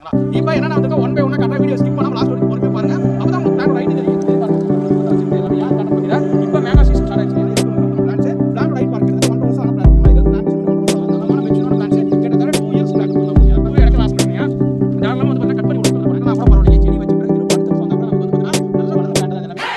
இப்போ என்ன வந்து ஒன் பை ஒன்னா கரெக்டா வீடியோ ஸ்கிப் பண்ணாம லாஸ்ட் வரைக்கும் பொறுமையா பாருங்க. அப்பதான் உங்களுக்கு பிளான் ரைட் தெரியும். எல்லாமே யார் கரெக்டா பண்ணிரா. இப்போ மேங்கா சீசன் ஸ்டார்ட் ஆயிடுச்சு. பிளான் ரைட் பார்க்கிறது 1 வருஷம் ஆன பிளான். இது பிளான் நம்ம மெச்சூரான பிளான் கிட்டத்தட்ட 2 இயர்ஸ் பிளான் பண்ணலாம். அப்போ எனக்கு லாஸ்ட் பண்ணீங்க. அதனால வந்து பார்த்தா கட் பண்ணி விட்டுறது பாருங்க. அப்புறம் பரவாயில்லை. செடி வச்சு பிறகு திரும்ப அடுத்த வருஷம் வந்தா நமக்கு வந்து பார்த்தா நல்ல வளர்ந்து பிளான் தான் எல்லாமே.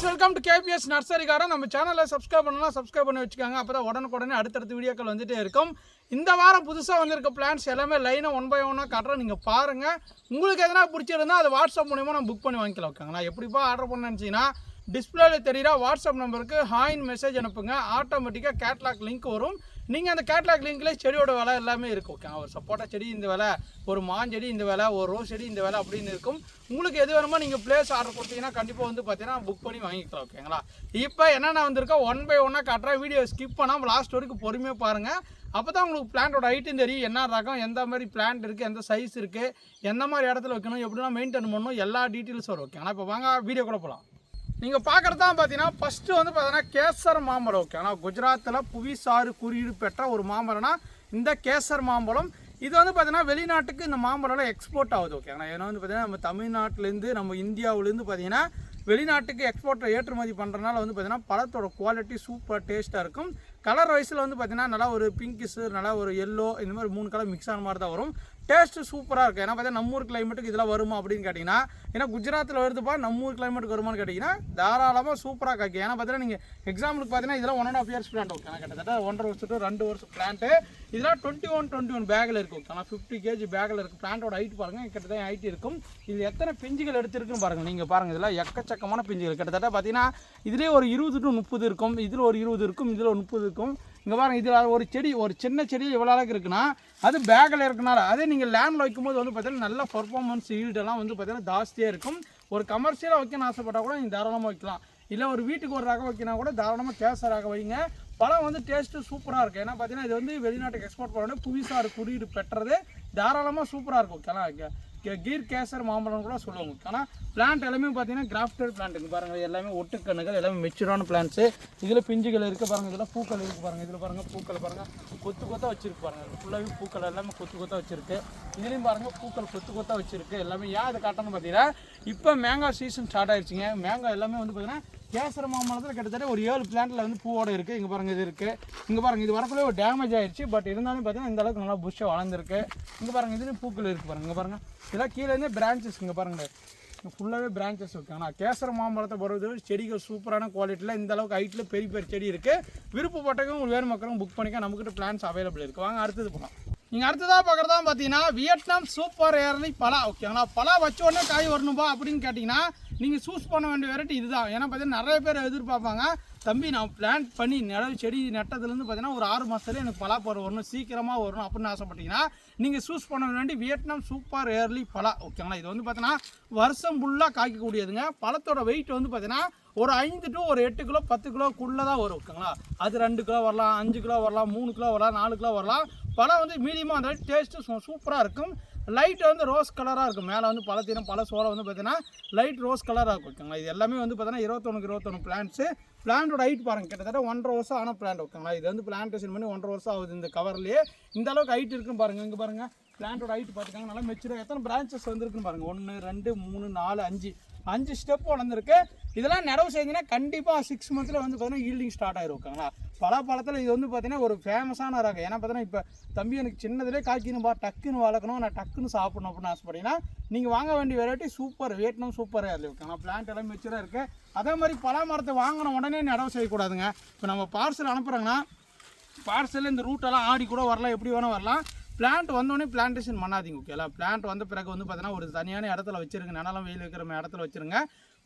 Welcome to KBS nursery garden. நம்ம சேனலில் சப்ஸ்கிரைப் பண்ணலாம், சப்ஸ்கிரைப் பண்ணி வச்சுக்காங்க. அப்போ தான் உடனுக்குடனே அடுத்தடுத்த வீடியோக்கள் வந்துகிட்டே இருக்கும். இந்த வாரம் புதுசாக வந்திருக்க பிளான்ஸ் எல்லாமே லைனாக 1 பை 1 காட்டுறோம். நீங்கள் பாருங்கள். உங்களுக்கு எதனா பிடிச்சிருந்தா அது வாட்ஸ்அப் மூலிமா நம்ம புக் பண்ணி வாங்கிக்கலாம். ஓகேங்களா? எப்படிப்பா ஆர்டர் பண்ண நினச்சிங்கன்னா டிஸ்பிளேல தெரியுற வாட்ஸ்அப் நம்பருக்கு ஹாயின் மெசேஜ் அனுப்புங்க. ஆட்டோமேட்டிக்காக கேட்லாக் லிங்க் வரும். நீங்கள் அந்த கேட்லாக் லிங்க்லேயே செடியோட விலை எல்லாமே இருக்கும். ஓகே, ஒரு சப்போட்டா செடி இந்த விலை, ஒரு மாஞ்செடி இந்த விலை, ஒரு ரோஸ் செடி இந்த விலை அப்படின்னு இருக்கும். உங்களுக்கு எது வேணுமோ நீங்கள் பிளேஸ் ஆர்டர் கொடுத்தீங்கன்னா கண்டிப்பாக வந்து பார்த்தீங்கன்னா புக் பண்ணி வாங்கிக்கலாம். ஓகேங்களா? இப்போ என்னென்ன வந்திருக்கோ 1 பை 1 காட்டுறேன். வீடியோ ஸ்கிப் பண்ணாமல் லாஸ்ட் வரைக்கும் பொறுமையாக பாருங்கள். அப்போ தான் உங்களுக்கு பிளான்ட்டோட ஹைட்டும் தெரியும். என்ன ரகம், எந்த மாதிரி பிளான்ட் இருக்குது, எந்த சைஸ் இருக்குது, எந்த மாதிரி இடத்துல வைக்கணும், எப்படிலாம் மெயின்டைன் பண்ணணும், எல்லா டீட்டெயில்ஸும் வரும். ஓகேங்களா? இப்போ வாங்க வீடியோ கூட போகலாம். நீங்கள் பார்க்குறது தான் பார்த்தீங்கன்னா ஃபஸ்ட்டு வந்து பார்த்தீங்கன்னா கேசர் மாம்பழம். ஓகே, ஆனால் குஜராத்தில் புவிசார் குறியீடு பெற்ற ஒரு மாம்பழம்னா இந்த கேசர் மாம்பழம். இது வந்து பார்த்தீங்கன்னா வெளிநாட்டுக்கு இந்த மாம்பழம்லாம் எக்ஸ்போர்ட் ஆகுது. ஓகே, ஆனால் ஏன்னா வந்து பார்த்தீங்கன்னா நம்ம தமிழ்நாட்டிலேருந்து நம்ம இந்தியாவிலேருந்து பார்த்தீங்கன்னா வெளிநாட்டுக்கு எக்ஸ்போர்ட்டை ஏற்றுமதி பண்ணுறதுனால வந்து பார்த்தீங்கன்னா பழத்தோட குவாலிட்டி சூப்பர் டேஸ்ட்டாக இருக்கும். கலர் வைஸில் வந்து பார்த்தீங்கன்னா நல்லா ஒரு பிங்கிஸு, நல்லா ஒரு எல்லோ, இந்த மாதிரி 3 கலர் மிக்ஸ் ஆன மாதிரி தான் வரும். டேஸ்ட்டு சூப்பராக இருக்குது. ஏன்னா பார்த்தீங்கன்னா நம்ம ஊர் கிளைமேட்டுக்கு இதெல்லாம் வருமா அப்படின்னு கேட்டிங்கன்னா, ஏன்னா குஜராத்தில் வருதுப்பா, நம்ம ஊர் கிளைமேட்டுக்கு வருமானு கேட்டிங்கன்னா தாராளமாக சூப்பராக காய்க்கும். ஏன்னா பார்த்தீங்கன்னா நீங்கள் எக்ஸாம்பிளுக்கு பார்த்தீங்கன்னா இதெல்லாம் 1.5 இயர்ஸ் பிளான்ட். ஓகே, ஆனால் கிட்டத்தட்ட 1.5 வருஷம் to 2 வருஷம் பிளான்ட்டு. இதெல்லாம் 21 பேக்கில் இருக்குது. ஓகே, ஆனால் 50 kg பேக்கில் இருக்குது. பிளான்ட்டோட ஹைட் பாருங்கள், கிட்டத்தட்ட ஹைட் இருக்கும். இது எத்தனை பிஞ்சுகள் எடுத்துருக்குன்னு பாருங்கள். நீங்கள் பாருங்கள், இதெல்லாம் எக்கச்சக்கமான பிஞ்சுகள். கிட்டத்தட்ட பார்த்தீங்கன்னா இதுலேயே ஒரு 20 to 30 இருக்கும். இதில் ஒரு 20 இருக்கும், இதில் ஒரு 30 இருக்கும். இங்கே பாருங்கள், இதில் ஒரு செடி, ஒரு சின்ன செடி எவ்வளோ அளவுக்கு இருக்குன்னா அது பேக்கில் இருக்கனால. அதே நீங்கள் லேண்டில் வைக்கும்போது வந்து பார்த்தீங்கன்னா நல்ல பர்ஃபார்மன்ஸ் ஈல்டெல்லாம் வந்து பார்த்தீங்கன்னா ஜாஸ்தியாக இருக்கும். ஒரு கமர்ஷியலாக வைக்கணும்னு ஆசைப்பட்டால் கூட நீங்கள் தாராளமாக வைக்கலாம். இல்லை ஒரு வீட்டுக்கு ஒரு ரகம் வைக்கினா கூட தாராளமாக கேசராக வைங்க. பழம் வந்து டேஸ்ட்டு சூப்பராக இருக்குது. ஏன்னா பார்த்தீங்கன்னா இது வந்து வெளிநாட்டுக்கு எக்ஸ்போர்ட் பண்ண புவிசார் குறியீடு பெற்றது. தாராளமாக சூப்பராக இருக்கும். ஓகேங்களா? கீர் கேசர் மாம்பழம் கூட சொல்லுவாங்க. ஆனால் பிளான்ட் எல்லாமே பார்த்தீங்கன்னா கிராஃப்டட் பிளான்ட் இருக்குது. பாருங்கள், எல்லாமே ஒட்டுக்கண்ணுகள், எல்லாமே மெச்சூரான பிளான்ட்ஸு. இதில் பிஞ்சுகள் இருக்குது பாருங்கள், இதில் பூக்கள் இருக்குது பாருங்கள். இதில் பாருங்கள் பூக்கள் பாருங்கள், கொத்து கொத்தாக வச்சுருக்கு பாருங்கள். ஃபுல்லாகவே பூக்கள் எல்லாமே கொத்து கொத்தாக வச்சுருக்கு. இதுலேயும் பாருங்கள் பூக்கள் கொத்து கொத்தாக வச்சுருக்கு. எல்லாமே ஏன் அதை காட்டணும்னு பார்த்தீங்கன்னா இப்போ மேங்கா சீசன் ஸ்டார்ட் ஆயிடுச்சுங்க. மேங்கா எல்லாமே வந்து பார்த்தீங்கன்னா கேசர் மாம்பழத்தில் கிட்டத்தட்ட ஒரு 7 பிளான்ட்டில் வந்து பூவோடு இருக்குது. இங்கே பாருங்கள், இது இருக்குது. இங்கே பாருங்கள், இது வரக்குள்ளே ஒரு டேமேஜ் ஆகிடுச்சு. பட் இருந்தாலும் பார்த்தீங்கன்னா இந்த அளவுக்கு நல்லா புஷ்ஷாக வளர்ந்துருக்கு. இங்கே பாருங்கள், இதுலேயும் பூக்கள் இருக்குது பாருங்கள். இங்கே பாருங்கள், இதெல்லாம் கீழேருந்தே பிரான்ச்சஸ். இங்கே பாருங்கள், ஃபுல்லாகவே பிரான்ச்சஸ் இருக்குது. ஆனால் கேசர் மாம்பழத்தை பொறுத்தவரை செடிகள் சூப்பரான குவாலிட்டியில் இந்த அளவுக்கு ஹைட்டில் பெரிய பெரிய செடி இருக்குது. விருப்பப்பட்டவங்க உங்களுக்கு வேறு மக்களும் புக் பண்ணிக்க. நம்மக்கிட்ட பிளான்ஸ் அவைலபிள் இருக்குது. வாங்க அடுத்தது போகலாம். நீங்கள் அடுத்ததாக பார்க்குறதா பார்த்தீங்கன்னா வியட்நாம் சூப்பர் ஏர்லி பலா. ஓகேங்களா? பலா வச்ச உடனே காய் வரணும்பா அப்படின்னு கேட்டிங்கன்னா நீங்கள் சூஸ் பண்ண வேண்டிய வெரைட்டி இதுதான். ஏன்னா பார்த்தீங்கன்னா நிறைய பேர் எதிர்பார்ப்பாங்க, தம்பி நான் பிளான்ட் பண்ணி செடி நட்டதுலேருந்து பார்த்தீங்கன்னா ஒரு 6 மாதத்துலேயே எனக்கு பலா பருவம் வரணும், சீக்கிரமாக வரணும் அப்படின்னு ஆசைப்பட்டீங்கன்னா நீங்கள் சூஸ் பண்ண வேண்டிய வியட்நாம் சூப்பர் ஏர்லி பலா. ஓகேங்களா? இது வந்து பார்த்தீங்கன்னா வருஷம் ஃபுல்லாக காய்க்கக்கூடியதுங்க. பழத்தோட வெயிட் வந்து பார்த்தீங்கன்னா ஒரு 5 to 8 கிலோ 10 கிலோக்குள்ளே தான் வரும். ஓகேங்களா? அது 2 கிலோ வரலாம், 5 கிலோ வரலாம், 3 கிலோ வரலாம், 4 கிலோ வரலாம். பழம் வந்து மீடியமாக அந்த டேஸ்ட்டு சூப்பராக இருக்கும். லைட் வந்து ரோஸ் கலராக இருக்கும். மேலே வந்து பழத்தினம் பழ சோளம் வந்து பார்த்தீங்கன்னா லைட் ரோஸ் கலராக இருக்கும். ஓகேங்களா? இது எல்லாமே வந்து பார்த்தீங்கன்னா 21 பிளான்ட்ஸு. பிளான்ட்டோட ஹைட் பாருங்கள், கிட்டத்தட்ட 1.5 வருஷம் ஆன பிளான்ட். ஓகேங்களா? இது வந்து பிளான்டேஷன் பண்ணி 1.5 வருஷம் ஆகுது. இந்த கவர்லேயே இந்த அளவுக்கு ஹைட் இருக்குன்னு பாருங்கள். இங்கே பாருங்கள், பிளான்ட்டோட ஹைட் பார்த்துக்காங்க, நல்லா மெச்சூராக எத்தனை பிரான்ச்சஸ் வந்துருக்குன்னு பாருங்கள். 1 2 3 4 5 ஸ்டெப் வளர்ந்துருக்கு. இதெல்லாம் நடவு செஞ்சுன்னா கண்டிப்பாக 6 மந்த்தில் வந்து பார்த்தீங்கன்னா ஈல்டிங் ஸ்டார்ட் ஆகிரும். ஓகேங்களா? பழத்தில் இது வந்து பார்த்தீங்கன்னா ஒரு ஃபேமஸான ரகம். ஏன்னா பார்த்தீங்கன்னா இப்போ தம்பி எனக்கு சின்னதுலேயே காய்க்கணும்பா, டக்குன்னு வளர்க்கணும், நான் டக்குன்னு சாப்பிடணும் அப்படின்னு ஆசைப்பட்டீங்கன்னா நீங்கள் வாங்க வேண்டிய variety super Vietnam super early. ஓகேங்களா? பிளான்ட் எல்லாம் மெச்சூராக இருக்குது. அதே மாதிரி பலா மரத்தை வாங்கின உடனே நடவு செய்யக்கூடாதுங்க. இப்போ நம்ம பார்சல் அனுப்புகிறாங்கன்னா பார்சலில் இந்த ரூட்டெல்லாம் ஆடி கூட வரலாம், எப்படி வேணால் வரலாம். பிளான்ட் வந்தோடனே பிளான்டேஷன் பண்ணாதீங்க. ஓகேங்களா? பிளான்ட் வந்த பிறகு வந்து பார்த்தீங்கன்னா ஒரு தனியான இடத்துல வச்சுருங்க. நிலம் வெயில் வைக்கிற இடத்துல வச்சுருங்க.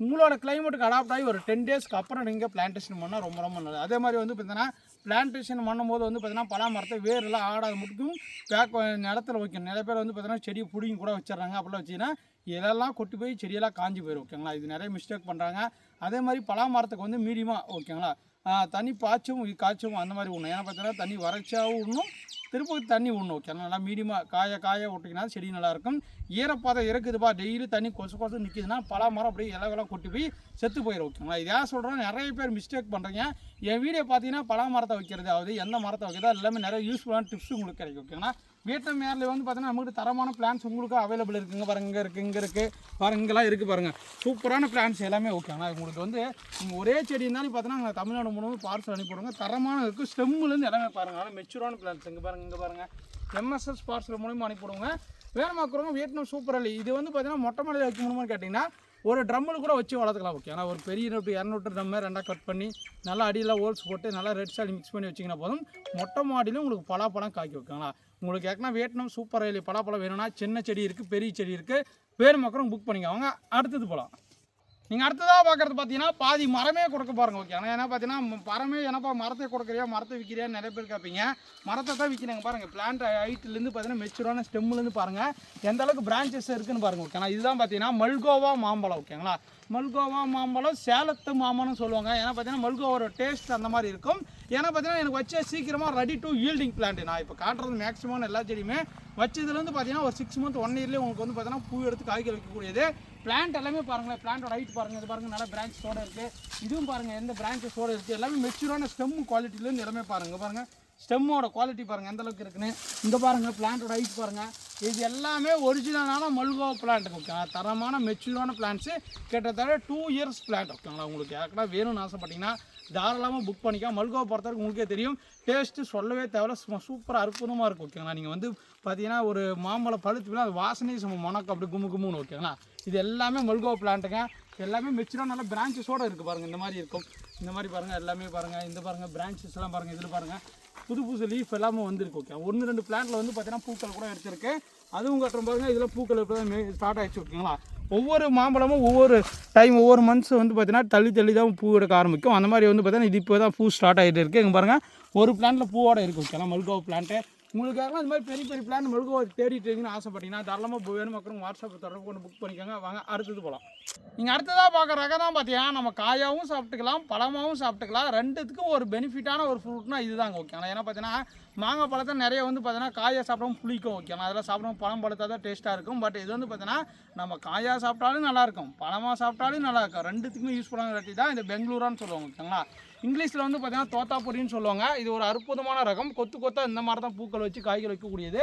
உங்களோட கிளைமேட்டுக்கு அடாப்ட் ஆகி ஒரு 10 டேஸ்க்கு அப்புறம் நீங்கள் பிளான்டேஷன் பண்ணால் ரொம்ப ரொம்ப நல்லது. அதே மாதிரி வந்து பார்த்தீங்கன்னா பிளான்டேஷன் பண்ணும்போது வந்து பார்த்தீங்கன்னா பலா மரத்தை வேரெல்லாம் ஆடாத மட்டும் பேக் நிலத்தில் வைக்கணும். நிறைய பேர் வந்து பார்த்தீங்கன்னா செடியை பிடிங்கி கூட வச்சிடறாங்க. அப்படிலாம் வச்சிங்கன்னா இலெல்லாம் கொட்டி போய் செடியெல்லாம் காஞ்சி போயிடும் ஓகேங்களா. இது நிறைய மிஸ்டேக் பண்ணுறாங்க. அதே மாதிரி பலா மரத்துக்கு வந்து மீடியமாக ஓகேங்களா தண்ணி பாய்ச்சும் காய்ச்சும் அந்த மாதிரி விடணும். ஏன்னா பார்த்தீங்கன்னா தண்ணி வறட்சியாகவும் விடணும், திருப்பி தண்ணி விடணும் ஓகேங்களா. நல்லா மீடியமாக காய விட்டிங்கன்னா செடி நல்லாயிருக்கும். ஈரப்பாதை இருக்குதுப்பா டெய்லி தண்ணி கொசு நிற்கிதுன்னா பலா மரம் அப்படியே இலவெல்லாம் கொட்டி போய் செத்து போயிடும் ஓகேங்களா. இது ஏன் சொல்கிறோம், நிறைய பேர் மிஸ்டேக் பண்ணுறீங்க. என் வீடியோ பார்த்தீங்கன்னா பலா மரத்தை வைக்கிறது ஆகுது, எந்த மரத்தை வைக்கிறதா எல்லாமே நிறைய யூஸ்ஃபுல்லான டிப்ஸ் உங்களுக்கு கிடைக்கும் ஓகேங்களா. வியட்நாம் மேரில் வந்து பார்த்தீங்கன்னா நம்மகிட்ட தரமான பிளான்ஸ் உங்களுக்கு அவைலபிள் இருக்குங்க. பாருங்க இங்கே இருக்குது பாருங்க, இங்கெல்லாம் இருக்குது பாருங்கள். சூப்பரான பிளான்ஸ் எல்லாமே ஓகேங்களா. உங்களுக்கு வந்து நீங்கள் ஒரே செடி இருந்தாலும் பார்த்தீங்கன்னா நாங்கள் தமிழ்நாடு முழுவதும் பார்சல் அனுப்பிவிடுங்க. தரமான இருக்குது, ஸ்டெம்முலேருந்து எல்லாமே பாருங்கள். அதனால் மெச்சூரான பிளான்ஸ் இங்கே பாருங்கள் எம்எஸ்எஸ் பார்சல் மூலிமா அனுப்பிவிடுங்க. வேணுமாக்குறவங்க வியட்நாம் சூப்பர் அலி. இது வந்து பார்த்தீங்கன்னா மொட்டை மாடியில் வைக்க முடியுமான்னு கேட்டிங்கன்னா ஒரு ட்ரம்மில் கூட வச்சு வளர்த்துக்கலாம் ஓகே. ஆனால் ஒரு பெரிய 200 ட்ரம்மை ரெண்டாக கட் பண்ணி நல்லா அடியில் ஹோல்ஸ் போட்டு நல்லா ரெட் சாலி மிக்ஸ் பண்ணி வச்சிங்கன்னா போதும், மொட்டை மாடியிலும் உங்களுக்கு பலாப்பழம் காய்க்க வைக்கலாம். உங்களுக்கு ஏற்கனவே வியட்நாம் சூப்பர் அலி பலாப்பழம் வேணும்னா சின்ன செடி இருக்குது, பெரிய செடி இருக்குது, வேணுமாக்குறவங்க புக் பண்ணிக்கோங்க. அடுத்தது போகலாம். நீங்கள் அடுத்ததாக பார்க்குறது பார்த்தீங்கன்னா பாதி மரமே கொடுக்க பாருங்கள் ஓகே. ஆனால் ஏன்னா பார்த்தீங்கன்னா மரமே என்னப்பா மரத்தை கொடுக்குறியா மரத்தை விற்கிறியா நிறைய பேர் கேட்பீங்க. மரத்தை தான் விற்கிறாங்க பாருங்கள். பிளான்ட் ஹைட்லேருந்து பார்த்தீங்கன்னா மெச்சூரான ஸ்டெம்முலேருந்து பாருங்கள் எந்த அளவுக்கு பிரான்ச்சஸ் இருக்குதுன்னு பாருங்கள் ஓகே. ஆனால் இதுதான் பார்த்தீங்கன்னா மல்கோவா மாம்பழம் ஓகேங்களா. மல்கோவா மாம்பழம் சேலத்து மாம்பழம்னு சொல்லுவாங்க. ஏன்னா பார்த்தீங்கன்னா மல்கோவோட டேஸ்ட் அந்த மாதிரி இருக்கும். ஏன்னா பார்த்தீங்கன்னா எனக்கு வச்ச சீக்கிரமாக ரெடி டு ஈல்டிங் பிளான்ட். நான் இப்போ காட்டுறது மேக்ஸிமம் எல்லா செடியுமே வச்சதுலேருந்து பார்த்தீங்கன்னா ஒரு 6 மந்த் 1 இயர்லேயே உங்களுக்கு வந்து பார்த்தீங்கன்னா பூ எடுத்து காய்க்க வைக்கக்கூடியது. பிளான்ட் எல்லாமே பாருங்களேன், பிளான்ட்டோட ஹைட் பாருங்கள், இது பாருங்கள் நல்லா பிரான்ச்சஸோடு இருக்குது. இதுவும் பாருங்கள் எந்த பிரான்ச்சஸோடு இருக்குது, எல்லாமே மெச்சூரான ஸ்டெம் குவாலிட்டிலேருந்து எல்லாமே பாருங்கள் ஸ்டெம்மோட குவாலிட்டி பாருங்கள் எந்த அளவுக்கு இருக்குன்னு. இங்கே பாருங்கள் பிளான்ட்டோட ஹைட் பாருங்கள். இது எல்லாமே ஒரிஜினலான மல்கோவா பிளான்ட் ஓகேங்களா. தரமான மெச்சூரான பிளான்ட்ஸு கிட்டத்தட்ட 2 இயர்ஸ் பிளான்ட் ஓகேங்களா. உங்களுக்கு யாருக்கா வேணும்னு ஆசைப்பட்டீங்கன்னா தாராளமாக புக் பண்ணிக்கலாம். மல்கோவா பொறுத்தவரைக்கும் உங்களுக்கே தெரியும், டேஸ்ட்டு சொல்லவே தேவையில்ல, சூப்பராக அற்புதமாக இருக்கும் ஓகேங்களா. நீங்கள் வந்து பார்த்தீங்கன்னா ஒரு மாம்பழம் பழுத்துலாம் அது வாசனையும் சும்மா மணக்கம் அப்படி கும்முன்னு ஓகேங்களா. இது எல்லாமே மல்கோவா பிளான்ட்டுங்க. எல்லாமே மெச்சூராக நல்லா பிரான்ச்சஸோடு இருக்குது பாருங்கள். இந்த மாதிரி இருக்கும், இந்த மாதிரி பாருங்கள் எல்லாமே பாருங்கள். இந்த பாருங்கள் பிரான்ச்சஸ் எல்லாம் பாருங்கள். இதில் பாருங்கள் புது லீஃப் எல்லாமே வந்துருக்கு ஓகே. 1-2 பிளான்ட்டில் வந்து பார்த்தீங்கன்னா பூக்கள் கூட எடுத்துருக்கு. அதுவும் கட்டுற பாருங்கள். இதில் பூக்கள் ஸ்டார்ட் ஆகிடுச்சு ஓகேங்களா. ஒவ்வொரு மாம்பழமும் ஒவ்வொரு டைம் ஒவ்வொரு மந்த்ஸ் வந்து பார்த்தீங்கன்னா தள்ளி தான் பூ எடுக்க ஆரம்பிக்கும். அந்த மாதிரி வந்து பார்த்தீங்கன்னா இது இப்போ தான் பூ ஸ்டார்ட் ஆகிட்டு இருக்குது. இங்கே பாருங்கள் ஒரு பிளான்ட்டில் பூவோட இருக்குது ஓகேங்களா மல்கோவா பிளான்ட்டு. உங்களுக்காக இந்த மாதிரி பெரிய பிளான் மல்கோவா தேடிட்டு இருக்கீங்கன்னு ஆசைப்பட்டீங்கன்னா தாராளமாக வேணும் மக்களும் வாட்ஸ்அப்பில் தொடர்பு கொண்டு புக் பண்ணிக்கோங்க. வாங்க அடுத்தது போகலாம். நீங்கள் அடுத்ததாக பார்க்குற ரகம் தான் பார்த்தீங்கன்னா நம்ம காயாகவும் சாப்பிட்டுக்கலாம், பழமாகவும் சாப்பிட்டுக்கலாம். ரெண்டுத்துக்கும் ஒரு பெனிஃபிட்டான ஒரு ஃப்ரூட்னா இதுதாங்க ஓகேங்களா. ஏன்னா பார்த்தீங்கன்னா மாங்காய் பழத்தை நிறைய வந்து பார்த்தீங்கன்னா காயை சாப்பிடவும் புளிக்கும் ஓகேங்களா. அதெல்லாம் சாப்பிடவும் பழம் பழத்தா தான் டேஸ்ட்டாக இருக்கும். பட் இது வந்து பார்த்தீங்கன்னா நம்ம காயாக சாப்பிட்டாலும் நல்லாயிருக்கும், பழமாக சாப்பிட்டாலும் நல்லாயிருக்கும். ரெண்டுத்துக்குமே யூஸ்ஃபுல்லான வெரைட்டி தான் இந்த பெங்களூரான்னு சொல்லுவாங்க ஓகேங்களா. இங்கிலீஷில் வந்து பார்த்தீங்கன்னா தோத்தாப்பொடின்னு சொல்லுவாங்க. இது ஒரு அற்புதமான ரகம். கொத்தா இந்த மாதிரி தான் பூக்கள் வச்சு காய்கள் வைக்கக்கூடியது.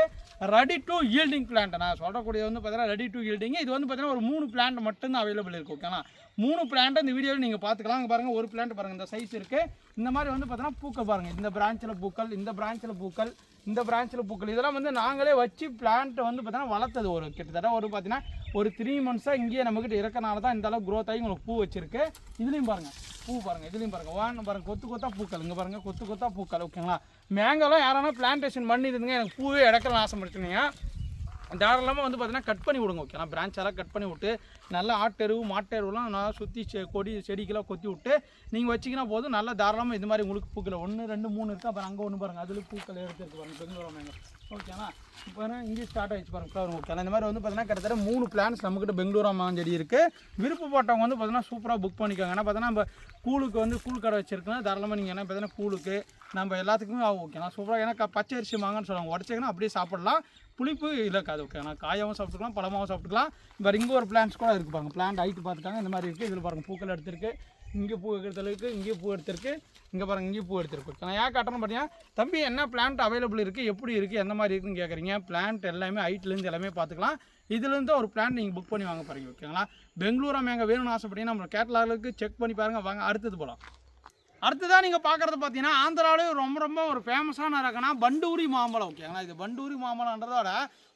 ரெடி டு ஈல்டிங் பிளான்ட் நான் சொல்லக்கூடியது வந்து பார்த்தீங்கன்னா ரெடி டு ஈல்டிங். இது வந்து பார்த்தீங்கன்னா ஒரு 3 பிளான்ட் மட்டும்தான் அவைலபிள் இருக்குது ஓகேனா. 3 பிளான்ட் இந்த வீடியோவில் நீங்கள் பார்த்துக்கலாம். அங்கே பாருங்கள் ஒரு பிளான்ட் பாருங்கள் இந்த சைஸ் இருக்குது. இந்த மாதிரி வந்து பார்த்தீங்கன்னா பூக்கள் பாருங்கள். இந்த பிரான்ச்சில் பூக்கள், இந்த பிரான்ச்சில் பூக்கள், இந்த பிரான்ச்சில் பூக்கள். இதெல்லாம் வந்து நாங்களே வச்சு பிளான்ட் வந்து பார்த்தீங்கன்னா வளர்த்தது. ஒரு கிட்டத்தட்ட ஒரு பார்த்தீங்கன்னா ஒரு 3 மந்த்ஸாக இங்கேயே நம்மக்கிட்ட இருக்கனால தான் இந்த அளவுக்கு க்ரோத் ஆகி உங்களுக்கு பூ வச்சிருக்கு. இதுலேயும் பாருங்கள் பூ பாருங்கள், இதுலேயும் பாருங்கள் பாருங்கள் கொத்தா பூக்கள். இங்கே பாருங்கள் கொத்தா பூக்கள் ஓகேங்களா. மேங்கோலாம் யாரானா பிளான்டேஷன் பண்ணியிருந்துங்க எனக்கு பூவே இடக்கலாம் ஆசைப்படுத்துனீங்க தாராளமாக வந்து பார்த்தீங்கன்னா கட் பண்ணி விடுங்க ஓகேனா. பிரான்ச்செல்லாம் கட் பண்ணி விட்டு நல்லா ஆட்டெருவு மாட்டெருவுலாம் நல்லா சுற்றி கொடி செடிக்கெல்லாம் கொத்தி விட்டு நீங்கள் வச்சிங்கன்னா போதும். நல்லா தாராளமாக இது மாதிரி உங்களுக்கு பூக்கள் 1 2 3 இருக்குது. அப்புறம் அங்கே ஒன்று பாருங்கள் அதில் பூக்கள் எடுத்துருக்கு பாருங்கள் பெங்களூர் மேங்கோ ஓகேனா. இப்போ இங்கே ஸ்டார்ட் ஆகிடுச்சு பாருங்கள் ஃப்ளவர் ஓகே. இந்த மாதிரி வந்து பார்த்தீங்கன்னா கிட்டத்தட்ட 3 பிளான்ஸ் நம்மக்கிட்ட பெங்களூரா மாஞ்செடி இருக்குது. விருப்பப்பட்டவங்க வந்து பார்த்தீங்கன்னா சூப்பராக புக் பண்ணிக்கோங்க. ஏன்னா பார்த்தீங்கன்னா நம்ம கூழுக்கு வந்து கூழ் கடை வச்சிருக்கோம். தாராளமாக நீங்கள் என்ன பார்த்தீங்கன்னா கூழுக்கு நம்ம எல்லாத்துக்குமே ஆகும் ஓகேனா சூப்பராக. ஏன்னா பச்சை அரிசி மாங்கன்னு சொல்லுவாங்க, உடச்சிங்கன்னா அப்படியே சாப்பிடலாம், புளிப்பு இலக்காது ஓகேண்ணா. காயாகவும் சாப்பிட்டுக்கலாம், பழமாகவும் சாப்பிட்டுக்கலாம். இப்போ இங்கே ஒரு பிளான்ஸ் கூட இருக்குது பாருங்கள். பிளான்ட் ஹைட்டு பார்த்துட்டாங்க இந்த மாதிரி இருக்குது. இதில் பாருங்கள் பூக்கள் எடுத்துருக்கு, இங்கே பூ எடுக்கிறதுக்கு இங்கே பூ எடுத்துருக்கு, இங்கே பாருங்கள் இங்கே பூ எடுத்துருக்கு. நான் ஏன் காட்டணும் பார்த்தீங்கன்னா தம்பி என்ன பிளான்ட் அவைலபிள் இருக்குது, எப்படி இருக்குது, எந்த மாதிரி இருக்குன்னு கேட்குறீங்க. பிளான்ட் எல்லாமே ஹைட்லேருந்து எல்லாமே பார்த்துக்கலாம். இதுலேருந்து ஒரு பிளான்ட் நீங்கள் புக் பண்ணி வாங்க பாருங்க ஓகேங்களா. பெங்களூரா மேங்கோ வேணும்னு ஆசைப்பட்டீங்கன்னா நம்ம கேட்டலாகுக்கு செக் பண்ணி பாருங்கள். வாங்க அடுத்தது போகலாம். அடுத்ததான் நீங்கள் பார்க்குறது பார்த்தீங்கன்னா ஆந்திராவிலே ரொம்ப ஒரு ஃபேமஸான ரகம்னா பண்டூரி மாம்பழம் ஓகேங்களா. இது பண்டூரி மாம்பழம்ன்றதோட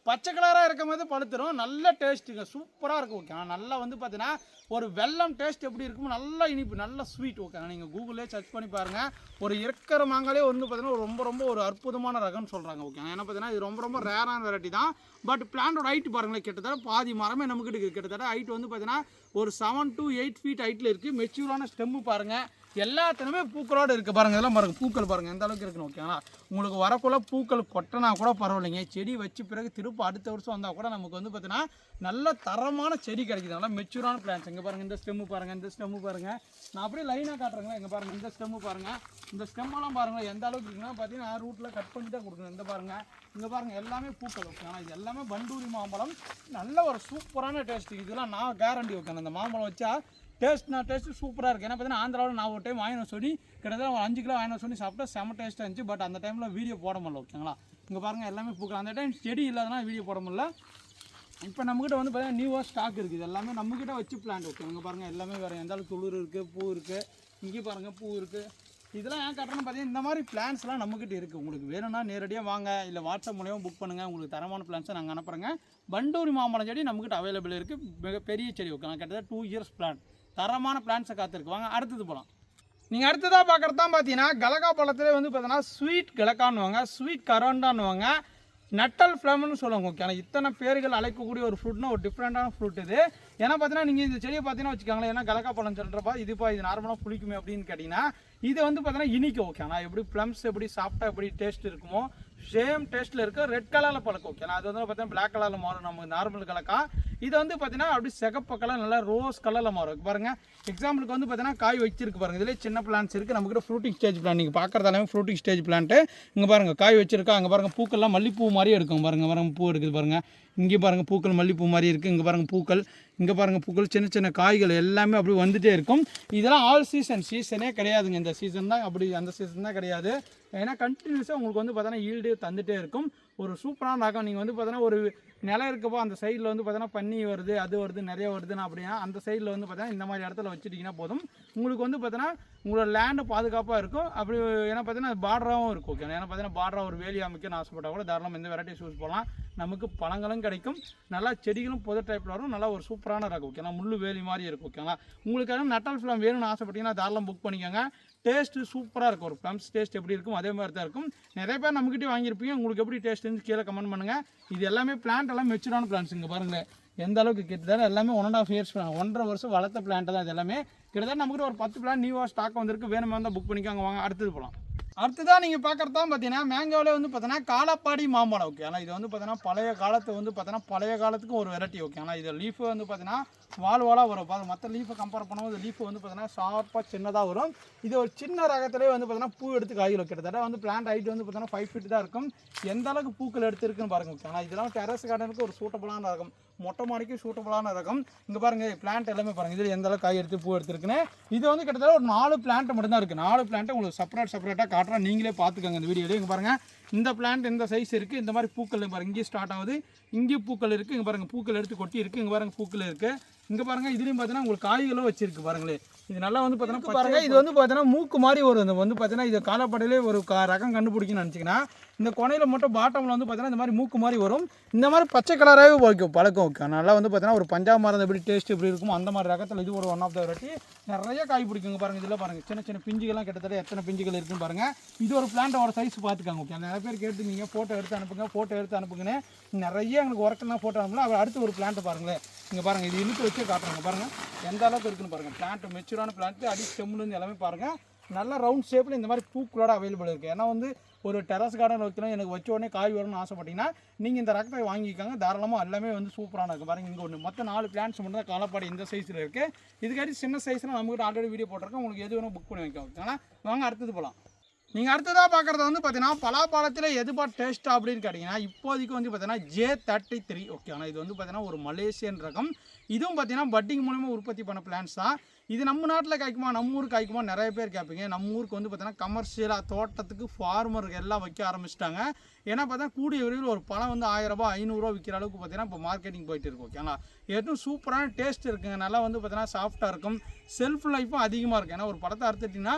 பச்சை கலராக இருக்கும் போது பழுத்துரும். நல்ல டேஸ்ட்டுங்க, சூப்பராக இருக்கும் ஓகேங்களா. நல்லா வந்து பார்த்தீங்கன்னா ஒரு வெல்லம் டேஸ்ட் எப்படி இருக்கும், நல்ல இனிப்பு, நல்ல ஸ்வீட் ஓகேங்களா. நீங்கள் கூகுளே சர்ச் பண்ணி பாருங்கள். ஒரு இருக்கிற மாங்காலே வந்து பார்த்தீங்கன்னா ரொம்ப ஒரு அற்புதமான ரகம்னு சொல்கிறாங்க ஓகேங்க. ஏன்னா பார்த்தீங்கன்னா இது ரொம்ப ரேரான வெரைட்டி தான். பட் பிளான்டோட ஹைட் பாருங்களேன், கிட்டத்தட்ட பாதி மரமே நமக்கு இருக்குது. கிட்டத்தட்ட ஹைட் வந்து பார்த்தீங்கன்னா ஒரு 7 to 8 ஃபீட் ஹைட்டில் இருக்குது. மெச்சூரான ஸ்டெம்மு பாருங்கள். எல்லாத்துலேயுமே பூக்களோடு இருக்குது பாருங்கள். இதெல்லாம் பாருங்கள் பூக்கள் பாருங்கள் எந்த அளவுக்கு இருக்குன்னு. ஓகேங்களா, உங்களுக்கு வரக்குள்ள பூக்கள் கொட்டினா கூட பரவாயில்லைங்க. செடி வச்சு பிறகு திரும்ப அடுத்த வருஷம் வந்தால் கூட நமக்கு வந்து பார்த்தீங்கன்னா நல்ல தரமான செடி கிடைக்குது, நல்லா மெச்சூரான பிளான்ஸ். இங்கே பாருங்கள் இந்த ஸ்டெம்மு பாருங்கள், இந்த ஸ்டெம்மு பாருங்கள். நான் அப்படியே லைனாக காட்டுறேங்களா. இங்கே பாருங்கள் இந்த ஸ்டெம்மு பாருங்கள், இந்த ஸ்டெம்மெல்லாம் பாருங்கள் எந்த அளவுக்கு இருக்குன்னா பார்த்தீங்கன்னா ரூட்டில் கட் பண்ணி தான் கொடுக்கணும். இந்த பாருங்கள், இங்கே பாருங்கள் எல்லாமே பூக்கள். ஓகேங்களா, இது எல்லாமே பண்டூரி மாம்பழம், நல்ல ஒரு சூப்பரான டேஸ்ட். இதெல்லாம் நான் கேரண்டி. ஓகேண்ணா, இந்த மாம்பழம் வச்சா டேஸ்ட்டு சூப்பராக இருக்குது. ஏன்னா பார்த்தீங்கன்னா ஆந்திராவில் நான் ஒரு டைம் வாங்கின சொல்லி கிட்டத்தட்ட ஒரு 5 கிலோ வாங்கின சொல்லி சாப்பிட்டா செம்ம டேஸ்ட்டாக இருந்துச்சு. பட் அந்த டைமில் வீடியோ போட முடியல. ஓகேங்களா, இங்கே பாருங்கள் எல்லாமே பூக்கள். அந்த டைம் செடி இல்லாதனா வீடியோ போட முடியல. இப்போ நம்மக்கிட்ட வந்து பார்த்தீங்கன்னா நியூவாக ஸ்டாக் இருக்குது. இது எல்லாமே நம்மக்கிட்ட வச்சு பிளான்ட். ஓகே, இங்கே பாருங்கள் எல்லாமே வேறு எந்த அளவுக்கு துளிர் இருக்குது, பூ இருக்குது. இங்கே பாருங்கள் பூ இருக்குது. இதெல்லாம் ஏன் கட்டணும்னு பார்த்தீங்கன்னா இந்த மாதிரி பிளான்ஸ்லாம் நம்மக்கிட்ட இருக்குது. உங்களுக்கு வேணும்னா நேரடியாக வாங்க, இல்லை வாட்ஸ்அப் மூலியமாக புக் பண்ணுங்கள். உங்களுக்கு தரமான பிளான்ஸை நாங்கள் அனுப்புகிறேங்க. பண்டூரி மாம்பழம் செடி நம்மக்கிட்ட அவைலபிள் இருக்குது, மிகப்பெரிய செடி. ஓகே, கிட்டத்தட்ட 2 இயர்ஸ் பிளான், தரமான பிளான்ஸை காத்திருக்கு. வாங்க அடுத்தது போகலாம். நீங்கள் அடுத்ததாக பார்க்குறது தான் பார்த்தீங்கன்னா கலக்கா பழத்திலே வந்து பார்த்தீங்கன்னா ஸ்வீட் கலக்கான்னுவாங்க, ஸ்வீட் கரோண்டான்னுவாங்க, நட்டல் ஃப்ளம்னு சொல்லுவாங்க. ஓகே, ஆனால் இத்தனை பேர்கள் அழைக்கக்கூடிய ஒரு ஃப்ரூட்னா ஒரு டிஃப்ரெண்ட்டான ஃப்ரூட் இது. ஏன்னா பார்த்தீங்கன்னா நீங்கள் இந்த செடியை பார்த்தீங்கன்னா வச்சுக்காங்களேன், ஏன்னா கலக்கா பழம் சொல்கிறப்பா இது நார்மலாக புளிக்குமே அப்படின்னு கேட்டிங்கன்னா இது வந்து பார்த்தீங்கன்னா இனிக்கும். ஓகே, ஆனால் எப்படி ப்ளம்ஸ் எப்படி சாப்பிட்டா எப்படி டேஸ்ட் இருக்குமோ சேம் டேஸ்ட்டில் இருக்குது. ரெட் கலரில் பழக்கம். ஓகே, அது வந்து பார்த்தீங்கன்னா பிளாக் கலரில் மாறும் நம்ம நார்மல் கலக்கா. இது வந்து பார்த்தீங்கன்னா அப்படி சிகப்பு கலர் நல்லா ரோஸ் கலரில் மாறும். பாருங்கள், எக்ஸாம்பிளுக்கு வந்து பார்த்தீங்கன்னா காய் வச்சிருக்கு பாருங்கள். இதிலே சின்ன பிளான்ஸ் இருக்குது நம்மக்கிட்ட. ஃப்ரூட்டிங் ஸ்டேஜ் பிளான் நீங்கள் பார்க்குறதாலே ஃப்ரூட்டிங் ஸ்டேஜ் பிளான்ட்டு. இங்கே பாருங்கள் காய் வச்சிருக்கா. அங்கே பாருங்கள் பூக்கள்லாம் மல்லிப்பூ மாதிரியே இருக்கும். பாருங்கள் பூ இருக்குது பாருங்கள். இங்கே பாருங்கள் பூக்கள் மல்லிப்பூ மாதிரி இருக்குது. இங்கே பாருங்கள் பூக்கள், இங்கே பாருங்கள் பூக்கள், சின்ன சின்ன காய்கள் எல்லாமே அப்படி வந்துகிட்டே இருக்கும். இதெல்லாம் ஆல் சீசனே கிடையாதுங்க. இந்த சீசன் தான் அப்படி, அந்த சீசன் தான் கிடையாது. ஏன்னா கண்டினியூஸாக உங்களுக்கு வந்து பார்த்தீங்கன்னா ஈல்டு தந்துகிட்டே இருக்கும். ஒரு சூப்பரான ரகம். நீங்கள் வந்து பார்த்தீங்கன்னா ஒரு நிலம் இருக்கப்போ அந்த சைடில் வந்து பார்த்தீங்கன்னா பன்னி வருது, அது வருது, நிறைய வருதுன்னா அப்படின்னா அந்த சைடில் வந்து பார்த்தீங்கன்னா இந்த மாதிரி இடத்துல வச்சுட்டிங்கன்னா போதும். உங்களுக்கு வந்து பார்த்தீங்கன்னா உங்களோட லேண்டு பாதுகாப்பாக இருக்கும். அப்படி ஏன்னா பார்த்தீங்கன்னா பார்டராகவும் இருக்கும். ஓகே, ஏன்னா பார்த்தீங்கன்னா பார்டராக ஒரு வேலி அமைக்கணும்னு ஆசைப்பட்டால் கூட தாராளமாக இந்த வெரைட்டி யூஸ் பண்ணலாம். நமக்கு பழங்களும் கிடைக்கும், நல்லா செடிகளும் புது டைப்பில் வரும். நல்லா ஒரு சூப்பரான ரகம். ஓகேங்களா, முள்ளு வேலி மாதிரி இருக்கும். ஓகேங்களா, உங்களுக்காக நட்டல் ஃப்ளம் வேணும்னு ஆசைப்பட்டீங்கன்னா தாராளம் புக் பண்ணிக்கோங்க. டேஸ்ட்டு சூப்பராக இருக்கும். ஒரு ப்ளம்ஸ் டேஸ்ட் எப்படி இருக்கும் அதே மாதிரி தான் இருக்கும். நிறைய பேர் நம்மக்கிட்டே வாங்கியிருப்பீங்க. உங்களுக்கு எப்படி டேஸ்ட் இருந்து கீழே கமெண்ட் பண்ணுங்கள். இது எல்லாமே பிளான்ட் எல்லாம் மெச்சூரான பிளான்ஸ். இங்கே பாருங்களேன் எந்த அளவுக்கு கிட்டத்தட்ட எல்லாமே 1.5 இயர்ஸ் 1.5 வருஷம் வளர்த்த பிளான்ட்டு தான் இது எல்லாமே. கிட்டத்தட்ட நம்மக்கிட்ட ஒரு 10 பிளான் நியூவாக ஸ்டாக் வந்திருக்கு. வேணுமா இருந்தால் புக் பண்ணிக்கோங்க. வாங்க அடுத்தது போகலாம். அடுத்ததான் நீங்கள் பார்க்குறது தான் பார்த்தீங்கன்னா மேங்கோவில் வந்து பார்த்தீங்கன்னா காலப்பாடி மாம்பழம். ஓகே, ஆனால் இது வந்து பார்த்தீங்கன்னா பழைய காலத்து வந்து பார்த்தீங்கன்னா பழைய காலத்துக்கு ஒரு வெரைட்டி. ஓகே, ஆனால் இது லீஃபு வந்து பார்த்தீங்கன்னா வால்வாலாக வரும். மற்ற லீஃபை கம்பேர் பண்ணும்போது லீஃபு வந்து பார்த்தீங்கன்னா ஷார்ப்பாக சின்னதாக வரும். இது ஒரு சின்ன ரகத்திலே வந்து பார்த்தீங்கன்னா பூ எடுத்து காய்கள் கிட்டத்தட்ட வந்து பிளான்ட் ஹைட் வந்து பார்த்தீங்கன்னா 5 ஃபீட் தான் இருக்கும். எந்த அளவுக்கு பூக்கள் எடுத்துருக்குன்னு பாருங்கள். ஓகே, ஆனால் இதெல்லாம் டெரஸ் கார்டனுக்கு ஒரு சூட்டபுளான ரகம், மொட்டை மாடிக்கு சூட்டபுளான ரகம். இங்கே பாருங்கள் பிளான்ட் எல்லாமே பாருங்கள். இதில் எந்த அளவுக்கு காய் எடுத்து பூ எடுத்துருக்குன்னு. இது வந்து கிட்டத்தட்ட ஒரு 4 பிளான்ட் மட்டும் தான் இருக்குது. 4 பிளான்ட்டு உங்களுக்கு செப்பரேட்டாக காட்டுறேன், நீங்களே பார்த்துக்கோங்க இந்த வீடியோவில். இங்கே பாருங்கள் இந்த பிளான்ட் இந்த சைஸ் இருக்குது. இந்த மாதிரி பூக்கள் பாருங்கள் இங்கே ஸ்டார்ட் ஆகுது, இங்கே பூக்கள் இருக்குது. இங்கே பாருங்கள் பூக்கள் எடுத்து கொட்டி இருக்குது. இங்கே பாருங்கள் பூக்கள் இருக்குது. இங்கே பாருங்கள் இதுலேயும் பார்த்தீங்கன்னா உங்களுக்கு காய்களும் வச்சிருக்கு பாருங்களே. இது நல்லா வந்து பார்த்தீங்கன்னா பாருங்கள் இது வந்து பார்த்தீங்கன்னா மூக்கு மாதிரி வரும். இந்த வந்து பார்த்தீங்கன்னா இது காலப்படையிலே ஒரு ரகம் கண்டுபிடிக்கணும்னு நினச்சிங்கன்னா இந்த கொனையில் மட்டும் பாட்டமில் வந்து பார்த்தீங்கன்னா இந்த மாதிரி மூக்கு மாதிரி வரும். இந்த மாதிரி பச்சை கலராகவே வைக்கும் பழக்கம். ஓகே, நல்லா வந்து பார்த்தீங்கன்னா ஒரு பஞ்சாப் மரம் எப்படி டேஸ்ட் எப்படி இருக்கும் அந்த மாதிரி ரகத்தில் இது ஒரு ஒன் ஆஃப் த வெரைட்டி. நிறைய காய் பிடிக்குங்க பாருங்கள். இதில் பாருங்கள் சின்ன சின்ன பிஞ்சுகள்லாம் கிட்டத்தட்ட எத்தனை பிஞ்சுகள் இருக்குன்னு பாருங்கள். இது ஒரு பிளான்ட்டோட சைஸ் பார்த்துக்காங்க. ஓகே, நிறைய பேர் கேட்டுருந்தீங்க ஃபோட்டோ எடுத்து அனுப்புங்கன்னு. நிறைய எங்களுக்கு ஒர்க்கெல்லாம் ஃபோட்டோ அனுப்பலாம். அவர் அடுத்து ஒரு பிளான்ட்டை பாருங்களேன். இங்கே பாருங்கள் இது இழுத்து வச்சே காட்டுறாங்க பாருங்கள் எந்த அளவுக்கு இருக்குன்னு பாருங்கள். பிளான்ட் மெச்சூரான பிளான்ட்டு அடி ஸ்டெம்லேருந்து எல்லாமே பாருங்கள். நல்ல ரவுண்ட் ஷேப்பில் இந்த மாதிரி பூக்களோட அவைலபிள் இருக்குது. ஏன்னா வந்து ஒரு டெரஸ் கார்டன் வைக்கணும், எனக்கு வச்ச உடனே காய் வரும்னு ஆசைப்பட்டீங்கன்னா நீங்கள் இந்த ரகத்தை வாங்கிக்காங்க. தாராளமாக எல்லாமே வந்து சூப்பரான இருக்குது பாருங்கள். இங்கே ஒன்று மொத்தம் 4 பிளான்ஸ் மட்டும் தான் காலப்பாடி இந்த சைஸில் இருக்குது. இதுக்காட்டி சின்ன சைஸில் நம்மகிட்ட ஆல்ரெடி வீடியோ போட்டிருக்கோம். உங்களுக்கு எது வேணும் புக் பண்ணி வைக்கலாம். வாங்க அடுத்தது போகலாம். நீங்கள் அடுத்ததாக பார்க்குறது வந்து பார்த்தீங்கன்னா பலாப்பழத்தில் எதுபா டேஸ்ட்டாக அப்படின்னு கேட்டிங்கன்னா இப்போதைக்கு வந்து பார்த்தீங்கன்னா J33. ஓகே, ஆனால் இது வந்து பார்த்தீங்கன்னா ஒரு மலேசியன் ரகம். இதுவும் பார்த்தீங்கன்னா பட்டிங் மூலமாக உற்பத்தி பண்ண பிளான்ஸ் தான். இது நம்ம நாட்டில் காய்க்குமா, நம்ம ஊருக்கு காய்க்குமா நிறைய பேர் கேட்பீங்க. நம்ம ஊருக்கு வந்து பார்த்தீங்கன்னா கமர்ஷியலாக தோட்டத்துக்கு ஃபார்மருக்கு எல்லாம் வைக்க ஆரம்பிச்சிட்டாங்க. ஏன்னா பார்த்தா கூடிய விரைவில் ஒரு பழம் வந்து 1000 ரூபா 500 ரூபா விற்கிற அளவுக்கு பார்த்தீங்கன்னா இப்போ மார்க்கெட்டிங் போயிட்டு இருக்கும். ஓகேங்களா, எதுவும் சூப்பரான டேஸ்ட் இருக்குங்க. நல்லா வந்து பார்த்தீங்கன்னா சாஃப்டாக இருக்கும். செல்ஃப் லைஃப்பும் அதிகமாக இருக்கும். ஏன்னா ஒரு பழத்தை அறுத்துட்டிங்கன்னா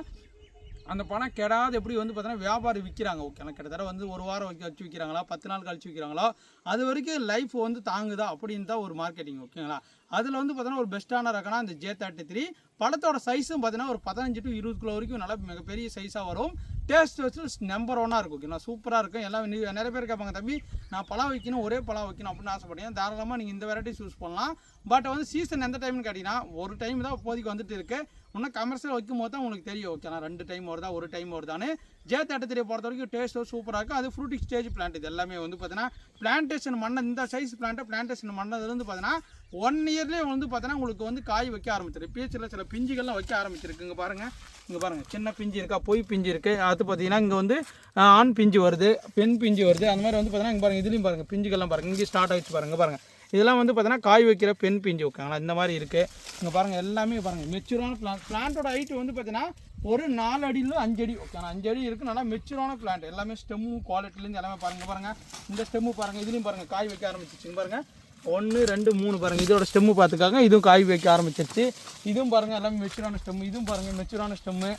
அந்த பணம் கெடாது எப்படி வந்து பார்த்தீங்கன்னா வியாபாரி விற்கிறாங்க. ஓகே, கிட்டத்தட்ட வந்து 1 வாரம் வச்சு விற்கிறாங்களா, 10 நாள் கழிச்சு விற்கிறாங்களோ அது வரைக்கும் லைஃப் வந்து தாங்குதா அப்படின்னு தான் ஒரு மார்க்கெட்டிங். ஓகேங்களா. அதில் வந்து பார்த்தீங்கன்னா ஒரு பெஸ்ட்டான ரகம்னா இந்த J33. பழத்தோட சைஸும் பார்த்தீங்கன்னா ஒரு 15 to 20 கிலோ வரைக்கும் நல்லா மிகப்பெரிய சைஸாக வரும். டேஸ்ட் வச்சு நம்பர் 1 இருக்கும். ஓகேங்களா. சூப்பராக இருக்கும். எல்லாம் நிறைய பேர் கேட்பாங்க, தம்பி நான் பழம் வைக்கணும், ஒரே பழம் வைக்கணும் அப்படின்னு ஆசைப்பட்டீங்க, தாராளமாக நீங்கள் இந்த வெரைட்டி சூஸ் பண்ணலாம். பட் வந்து சீசன் எந்த டைம்னு கேட்டிங்கன்னா ஒரு டைம் தான் இப்போதைக்கு வந்துட்டு இருக்குது. இன்னும் கமர்ஷியல் வைக்கும் போது தான் உங்களுக்கு தெரியும். ஓகேண்ணா 2 டைம் வருதா 1 டைம் வருதான்னு. J33 பொறுத்த வரைக்கும் டேஸ்ட் சூப்பராக இருக்கும். அது ஃப்ரூட்டிங் ஸ்டேஜ் பிளான்ட். இது எல்லாமே வந்து பார்த்தீங்கன்னா பிளான்டேஷன் மண்ணை இந்த சைஸ் பிளான்ட்டை பிளான்டேஷன் மண்ணதுலேருந்து பார்த்தீங்கன்னா 1 இயர்லேயே வந்து பார்த்தீங்கன்னா உங்களுக்கு வந்து காய் வைக்க ஆரம்பிச்சிருக்கு. பீச்சில் சில பிஞ்சுகள்லாம் வைக்க ஆரம்பிச்சிருக்கு. இங்கே பாருங்கள், இங்கே பாருங்கள், சின்ன பிஞ்சு இருக்கா, பொய் பிஞ்சு இருக்குது. அது பார்த்தீங்கன்னா இங்கே வந்து ஆண் பிஞ்சு வருது, பெண் பிஞ்சு வருது. அந்த மாதிரி வந்து பார்த்தீங்கன்னா இங்கே பாருங்கள், இதுலேயும் பாருங்கள் பிஞ்சுகள்லாம் பாருங்கள், இங்கே ஸ்டார்ட் ஆகிடுச்சு பாருங்கள். பாருங்கள் இதெல்லாம் வந்து பார்த்தீங்கன்னா காய் வைக்கிற பெண் பிஞ்சு. ஓகேங்களா. இந்த மாதிரி இருக்குது. இங்கே பாருங்கள் எல்லாமே பாருங்கள் மெச்சூரான பிளான்ட்டோட ஹைட் வந்து பார்த்தீங்கன்னா ஒரு 4 அடியில் 5 அடி. ஓகேண்ணா 5 அடி இருக்குது. நல்லா மெச்சூரான பிளான்ட். எல்லாமே ஸ்டெம்மு குவாலிட்டிலேருந்து எல்லாமே பாருங்கள். இந்த ஸ்டெம்மு பாருங்கள், இதுலேயும் பாருங்கள் காய் வைக்க ஆரம்பிச்சிச்சுங்க. பாருங்கள் 1 2 3 பாருங்கள், இதோட ஸ்டெம்மு பார்த்துக்காங்க. இதுவும் காய் வைக்க ஆரம்பிச்சிருச்சு. இதுவும் பாருங்கள் எல்லாமே மெச்சூரான ஸ்டெம்மு. இதுவும் பாருங்கள் மெச்சூரான ஸ்டெம்மு.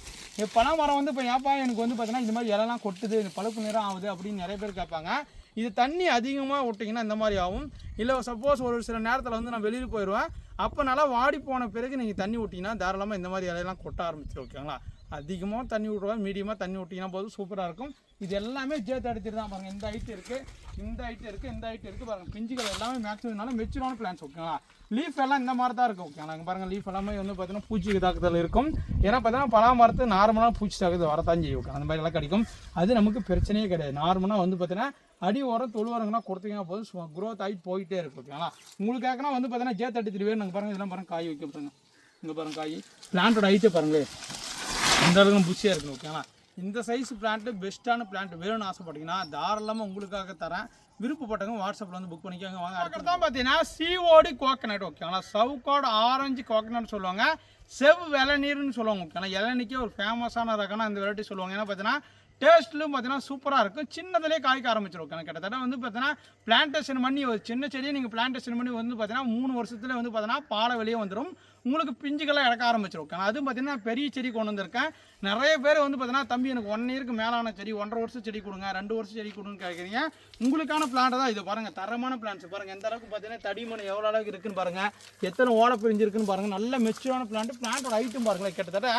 பனை மரம் வந்து இப்போ ஏப்பா எனக்கு வந்து பார்த்தீங்கன்னா இந்த மாதிரி இலலாம் கொட்டுது, பழுப்பு நிறம் ஆகுது அப்படின்னு நிறைய பேர் கேட்பாங்க. இது தண்ணி அதிகமாக விட்டிங்கன்னா இந்த மாதிரி ஆகும். இல்லை சப்போஸ் ஒரு சில நேரத்தில் வந்து நான் வெளியில் போயிடுவேன், அப்போ நல்லா வாடி போன பிறகு நீங்கள் தண்ணி விட்டிங்கன்னா தாராளமாக இந்த மாதிரி இலையெல்லாம் கொட்ட ஆரம்பிச்சிடும். ஓகேங்களா. அதிகமாக தண்ணி விட்ருவா, மீடியமாக தண்ணி விட்டிங்கன்னா போதும் சூப்பராக இருக்கும். இது எல்லாமே J33 தான். பாருங்கள் இந்த ஹைட் இருக்குது, இந்த ஹைட் இருக்குது, இந்த ஹைட் இருக்குது. பாருங்கள் பிஞ்சுகள் எல்லாமே மேக்ஸிமம் மெச்சூரான பிளான்ஸ். ஓகேங்களா. லீஃப் எல்லாம் இந்த மாதிரி தான் இருக்கும். ஓகேங்களா. இங்கே பாருங்கள் லீஃப் எல்லாமே வந்து பார்த்தீங்கன்னா பூச்சி தாக்குதல் இருக்கும். ஏன்னா பார்த்தீங்கன்னா பலா மரத்து நார்மலாக பூச்சி தாக்குதல் வரத்தான் செய்யும். ஓகே அந்த மாதிரி எல்லாம் கிடைக்கும். அது நமக்கு பிரச்சனையே கிடையாது. நார்மலாக வந்து பார்த்தீங்கன்னா அடி உரம் தொழுவரங்கன்னா கொடுத்தீங்கன்னா போதும் க்ரோத் ஆகி போயிட்டே இருக்கும். ஓகேங்களா. உங்களுக்கு கேட்கனா வந்து பார்த்தீங்கன்னா J33 வேணும். நாங்கள் பாருங்கள் இதெல்லாம் பாருங்கள் காய் வைக்க பாருங்கள். இங்கே பாருங்கள் காய் பிளான்ட்டோட ஹைட்டே பாருங்களேன் இந்த அளவுக்கு புஷியாக இருக்குது. ஓகேங்களா. இந்த சைஸ் பிளான்ட்டு பெஸ்ட்டான பிளான்ட் வேணும்னு ஆசைப்பட்டீங்கன்னா தாராளமாக உங்களுக்காக தரேன். விருப்பப்பட்டவங்க வாட்ஸ்அப்பில் வந்து புக் பண்ணிக்கோங்க. வாங்க. அடுத்து தான் பார்த்தீங்கன்னா COD கோகனட். ஓகேங்களா. சவுக்காடு ஆரஞ்சு கோகனட் சொல்லுவாங்க, செவ்விளநீர்னு சொல்லுவாங்க. ஓகேங்களா. இளநிக்கே ஒரு ஃபேமஸான ரகம்னா இந்த வெரைட்டி சொல்லுவாங்க. ஏன்னா பார்த்தீங்கன்னா டேஸ்ட்லும் பார்த்தீங்கன்னா சூப்பராக இருக்கும். சின்னதுலேயே காய்க்க ஆரம்பிச்சிடும். கிட்டத்தட்ட வந்து பார்த்தீங்கன்னா பிளான்டேஷன் பண்ணி ஒரு சின்ன செடியை நீங்கள் பிளான்டேஷன் பண்ணி வந்து பார்த்தீங்கன்னா 3 வருஷத்துல வந்து பார்த்தீங்கன்னா பாலை வெளியே வந்துடும். உங்களுக்கு பிஞ்சுகள்லாம் இறக்க ஆரம்பிச்சிடும். அதுவும் பார்த்தீங்கன்னா பெரிய செடி கொண்டு வந்திருக்கேன். நிறைய பேர் வந்து பார்த்தீங்கன்னா தம்பி எனக்கு 1 இயருக்கு மேலான செடி, 1.5 வருஷம் செடி கொடுங்க, 2 வருஷம் செடி கொடுங்க கேட்குறீங்க. உங்களுக்கான பிளான்ட் தான் இது. பாருங்கள் தரமான பிளான்ஸ் பாருங்கள். எந்த அளவுக்கு பார்த்தீங்கன்னா தடிமணி எவ்வளோ அளவுக்கு இருக்குன்னு பாருங்கள், எத்தனை ஓலை பிரிஞ்சு இருக்குன்னு பாருங்கள். நல்ல மெச்சூரான பிளான்ட். பிளான்ட்டோட ஹைட்டும் பாருங்களேன் கிட்டத்தட்ட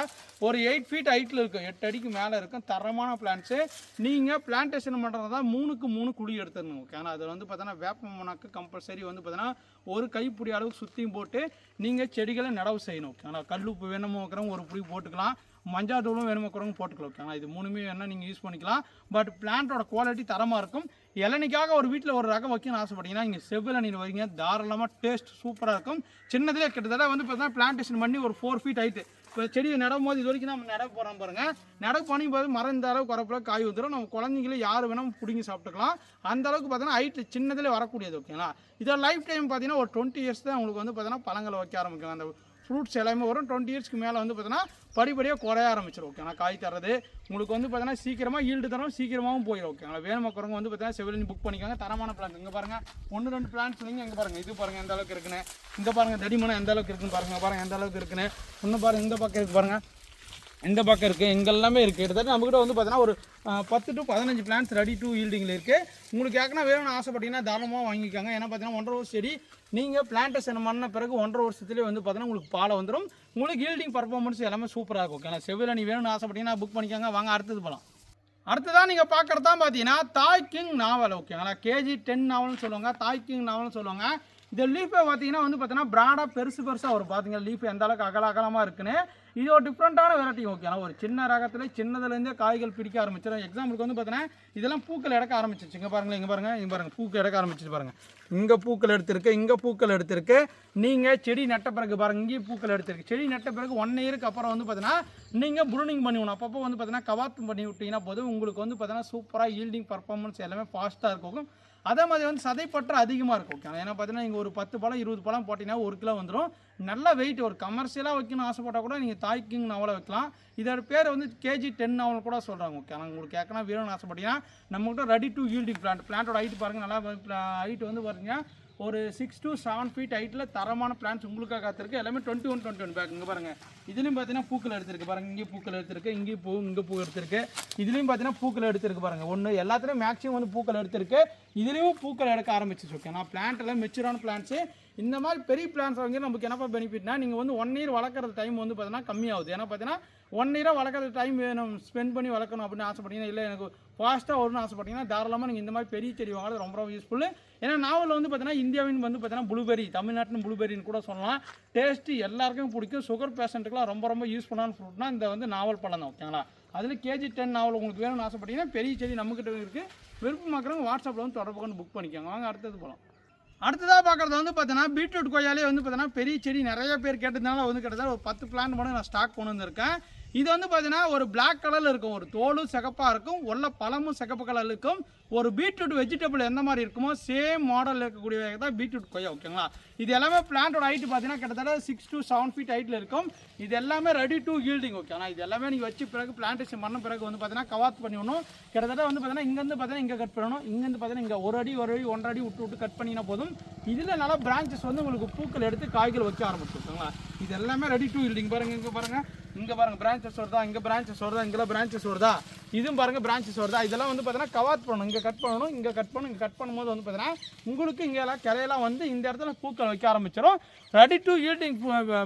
ஒரு 8 ஃபீட் ஹைட்டில் இருக்கும், 8 அடிக்கு மேலே இருக்கும். தரமான பிளான்ட்ஸு. நீங்கள் பிளான்டேஷன் பண்ணுறதா 3க்கு 3 குழி எடுத்துடணும். ஓகே. ஆனால் அதில் வந்து பார்த்தீங்கன்னா வேப்ப மணக்கு கம்பல்சரி வந்து பார்த்தீங்கன்னா ஒரு கைப்பிடி அளவுக்கு சுற்றியும் போட்டு நீங்கள் செடிகளை நடவு செய்யணும். ஓகே. ஆனால் கல் உப்பு வேணுமோ வைக்கிறவங்க ஒரு புடி போட்டுக்கலாம், மஞ்சள் தூளும் வேணுமோ வைக்கிறவங்க போட்டுக்கலாம். ஓகே. ஆனால் இது 3மே வேணால் நீங்கள் யூஸ் பண்ணிக்கலாம். பட் பிளான்ட்டோட குவாலிட்டி தரமாக இருக்கும். இளநிக்காக ஒரு வீட்டில் ஒரு ரகம் வைக்கணும்னு ஆசைப்பட்டீங்கன்னா இங்கே செவ்விளநீர் வைங்க, தாராளமாக டேஸ்ட் சூப்பராக இருக்கும். சின்னதிலே கிட்டத்தட்ட வந்து பார்த்தீங்கன்னா பிளான்டேஷன் பண்ணி ஒரு 4 ஃபீட் ஹைட்டு. இப்போ செடியை நடும் போது இது வரைக்கும் நம்ம நடவு போகிறோம் பாருங்கள். நடவு பண்ணி போது மரம் இந்த அளவுக்கு வரப்போ காய் வந்துடும். நம்ம குழந்தைங்களே யார் வேணாலும் பிடிங்கி சாப்பிட்டுக்கலாம். அந்த அளவுக்கு பார்த்தீங்கன்னா ஹைட்டு சின்னதிலே வரக்கூடியது. ஓகேங்களா. இதோட லைஃப் டைம் பார்த்தீங்கன்னா ஒரு 20 இயர்ஸ் தான் உங்களுக்கு வந்து பார்த்தீங்கன்னா பழங்களை வைக்க ஆரம்பிக்கும். அந்த ஃப்ரூட்ஸ் எல்லாமே வரும். 20 இயர்ஸ்க்கு மேலே வந்து பார்த்தீங்கன்னா படிப்படியாக குறைய ஆரம்பிச்சிடும். ஓகேங்களா. காய் தரது உங்களுக்கு வந்து பார்த்தீங்கன்னா சீக்கிரமாக ஈல்டு தரும், சீக்கிரமாகவும் போயிடும். ஓகேங்களா. வேணுமா குறவங்க வந்து பார்த்தீங்கன்னா செவ்விளநீர் புக் பண்ணிக்காங்க. தரமான பிளான்ட். இங்கே பாருங்கள் 1 2 பிளான்ட்ஸ் நீங்கள் இங்கே பாருங்கள். இது பாருங்கள் எந்த அளவுக்கு இருக்குன்னு. இங்கே பாருங்கள் தடிமனம் எந்த அளவுக்கு இருக்குன்னு பாருங்கள் எந்த அளவுக்கு இருக்குன்னு. இன்னும் பாருங்கள் இந்த பக்கம் இருக்குது பாருங்கள், இந்த பக்கம் இருக்குது, எங்கெல்லாமே இருக்குது. கிட்டத்தட்ட நம்மக்கிட்ட வந்து பார்த்தீங்கன்னா ஒரு 10 to 15 பிளான்ஸ் ரெடி டு ஈல்டிங்கில் இருக்குது. உங்களுக்கு ஏற்கனவே வேணும்னு ஆசைப்பட்டீங்கன்னா தாராளமாக வாங்கிக்காங்க. ஏன்னா பார்த்தீங்கன்னா 1.5 வருஷம் செடி நீங்கள் பிளான்டேஷன் பண்ண பிறகு 1.5 வருஷத்துலேயே வந்து பார்த்தீங்கன்னா உங்களுக்கு பாலை வந்துடும். உங்களுக்கு ஈல்டிங் பர்ஃபார்மன்ஸ் எல்லாமே சூப்பராக இருக்கும். ஓகே. செவ்விளநீ வேணும்னு ஆசைப்பட்டீங்கன்னா புக் பண்ணிக்காங்க. வாங்க அடுத்தது போகலாம். அடுத்ததான் நீங்கள் பார்க்குறது தான் பார்த்தீங்கன்னா தாய் கிங் நாவல். ஓகேங்களா. KG 10 நாவல்னு சொல்லுவாங்க, தாய் கிங் நாவல்னு சொல்லுவாங்க. இந்த லீஃபை பார்த்தீங்கன்னா வந்து பார்த்தீங்கன்னா பிராடாக பெருசாக வரும். பார்த்தீங்கன்னா லீஃப் எந்த அளவுக்கு அகலமாக இருக்குன்னு. இது ஒரு டிஃப்ரெண்ட்டான வெரைட்டி. ஓகேங்களா. ஒரு சின்ன ரகத்தில் சின்னதுலேருந்தே காய்கள் பிடிக்க ஆரம்பிச்சிடும். எக்ஸாம்பிளுக்கு வந்து பார்த்தீங்கன்னா இதெல்லாம் பூக்கள் எடுக்க ஆரம்பிச்சிச்சு. இங்கே பாருங்களேன், இங்கே பாருங்கள் பூக்கள் எடுக்க ஆரம்பிச்சிட்டு பாருங்கள். இங்கே பூக்கள் எடுத்திருக்கு, இங்கே பூக்கள் எடுத்திருக்கு. நீங்கள் செடி நட்ட பிறகு பாருங்கள் இங்கேயும் பூக்கள் எடுத்திருக்கு. செடி நட்ட பிறகு 1 இயருக்கு அப்புறம் வந்து பார்த்தீங்கன்னா நீங்கள் ப்ரூனிங் பண்ணி விடணும். அப்பப்போ வந்து பார்த்தீங்கன்னா கவாத்து பண்ணி விட்டிங்கன்னா போதும் உங்களுக்கு வந்து பார்த்தீங்கன்னா சூப்பராக ஈல்டிங் பர்ஃபார்மன்ஸ் எல்லாமே ஃபாஸ்ட்டாக இருக்கும். அதே மாதிரி வந்து சதைப்பற்று அதிகமாக இருக்கும். ஓகே. ஏன்னா பார்த்தீங்கன்னா நீங்கள் ஒரு 10 பழம் 20 பழம் போட்டிங்கன்னா 1 கிலோ வந்துடும். நல்ல வெயிட். ஒரு கமர்ஷியலாக வைக்கணும்னு ஆசைப்பட்டால் கூட நீங்கள் தாய் கிங் நாவலை வைக்கலாம். இதோட பேர் வந்து KG 10 நாவல் கூட சொல்கிறாங்க. ஓகே. ஆனால் உங்களுக்கு கேட்கணும் வேணும்னு ஆசைப்பட்டீங்கன்னா நம்மகிட்ட ரெடி டு ஈல்டிங் பிளான்ட்டோட ஹைட் பாருங்கள். நல்லா ஹைட் வந்து பாருங்க ஒரு 6 to 7 feet ஹைட்டில் தரமான பிளான்ஸ் உங்களுக்காக காத்திருக்கு. எல்லாமே 21 பேக். இங்கே பாருங்கள், இதுலேயும் பார்த்தீங்கன்னா பூக்கள் எடுத்துருக்கு பாருங்கள். இங்கேயும் பூக்கள் எடுத்துருக்கு, இங்கேயும் இங்கே பூ எடுத்துருக்கு. இதுலேயும் பார்த்தீங்கன்னா பூக்கள் எடுத்துருக்கு பாருங்கள். ஒன்று எல்லாத்துலேயும் மேக்ஸிமம் வந்து பூக்கள் எடுத்துருக்கு. இதுலேயும் பூக்கள் எடுக்க ஆரம்பிச்சிச்சு. ஓகே, நான் பிளான்ட் எல்லாம் மெச்சூரான பிளான்ஸு. இந்த மாதிரி பெரிய பிளான்ஸ் வாங்கி நமக்கு என்னப்பா பெனிஃபிட்னா, நீங்கள் வந்து 1 year வளர்க்குற டைம் வந்து பார்த்தீங்கன்னா கம்மியாகுது. ஏன்னா பார்த்தீங்கன்னா 1 year வளர்க்குற டைம் வேணும், ஸ்பெண்ட் பண்ணி வளர்க்கணும் அப்படின்னு ஆசைப்பட்டீங்கன்னா, இல்லை எனக்கு ஃபாஸ்ட்டாக வரும்னு ஆசைப்பட்டீங்கன்னா தாராளமாக நீங்கள் இந்த மாதிரி பெரிய செடி வாங்குறது ரொம்ப ரொம்ப யூஸ்ஃபுல்லு. ஏன்னா நாவல் வந்து பார்த்தீங்கன்னா இந்தியாவின் வந்து பார்த்தீங்கன்னா ப்ளூபெரி, தமிழ்நாட்டின் ப்ளூபெரின்னு கூட சொல்லலாம். டேஸ்ட்டு எல்லாருக்கும் பிடிக்கும். சுகர் பேஷண்ட்டுக்குலாம் ரொம்ப ரொம்ப யூஸ்ஃபுல்லான ஃப்ரூட்னா இந்த வந்து நாவல் பழம் தான். ஓகேங்களா, அதில் கேஜி 10 நாவல் உங்களுக்கு வேணும்னு ஆசைப்பட்டீங்கன்னா பெரிய செடி நம்மக்கிட்ட இருக்குது. விருப்பமாக்குறவங்க வாட்ஸ்அப்பில் வந்து தொடர்பு கொண்டு புக் பண்ணிக்கோங்க. வாங்க அடுத்தது போகலாம். அடுத்ததாக பார்க்குறது வந்து பார்த்தீங்கன்னா பீட்ரூட் கொய்யாலே வந்து பார்த்தீங்கன்னா பெரிய செடி நிறைய பேர் கேட்டதுனால வந்து கிட்டத்தட்ட ஒரு 10 பிளான்ட் மட்டும் நான் ஸ்டாக் கொண்டு வந்திருக்கேன். இது வந்து பார்த்தீங்கன்னா ஒரு பிளாக் கலரில் இருக்கும், ஒரு தோலும் சிகப்பாக இருக்கும், உள்ள பழமும் சிகப்பு கலரில் இருக்கும். ஒரு பீட்ரூட் வெஜிடபிள் எந்த மாதிரி இருக்குமோ சேம் மாடலில் இருக்கக்கூடிய தான் பீட்ரூட் கொய்யா. ஓகேங்களா, இது எல்லாமே பிளான்ட்டோட ஹைட்டு பார்த்தீங்கன்னா கிட்டத்தட்ட 6 to 7 feet ஹைட்டில் இருக்கும். இது எல்லாமே ரெடி டு ஹீல்டிங். ஓகேங்களா, இது எல்லாமே நீங்கள் வச்சு பிறகு பிளான்டேஷன் பண்ண பிறகு வந்து பார்த்தீங்கன்னா கவாத் பண்ணிடணும். கிட்டத்தட்ட வந்து பார்த்தீங்கன்னா இங்கேருந்து பார்த்தீங்கன்னா இங்கே கட் பண்ணணும், இங்கேருந்து பார்த்தீங்கன்னா இங்கே 1 அடி 1.5 அடி விட்டு கட் பண்ணினா போதும். இதில் நல்லா பிரான்ச்சஸ் வந்து உங்களுக்கு பூக்கள் எடுத்து காய்கள் வைக்க ஆரம்பிச்சுருக்காங்களா. இது எல்லாமே ரெடி டு ஹீல்டிங். பாருங்கள், இங்கே பாருங்கள், இங்கே பாருங்கள் பிரான்ச்சஸ் வருதா, இங்கே பிரான்ச்சஸ் வருதா, இங்கெல்லாம் பிரான்ச்சஸ் வருதா, இதுவும் பாருங்கள் பிரான்ச்சஸ் வருதா. இதெல்லாம் வந்து பார்த்தீங்கன்னா கவாத் பண்ணணும். இங்கே கட் பண்ணணும், இங்கே கட் பண்ணணும். இங்கே கட் பண்ணும்போது வந்து பார்த்தீங்கன்னா உங்களுக்கு இங்கே எல்லாம் கிளையெல்லாம் வந்து இந்த இடத்துல பூக்கள் வைக்க ஆரம்பிச்சிடும். ரெடி டு ஹீல்டிங்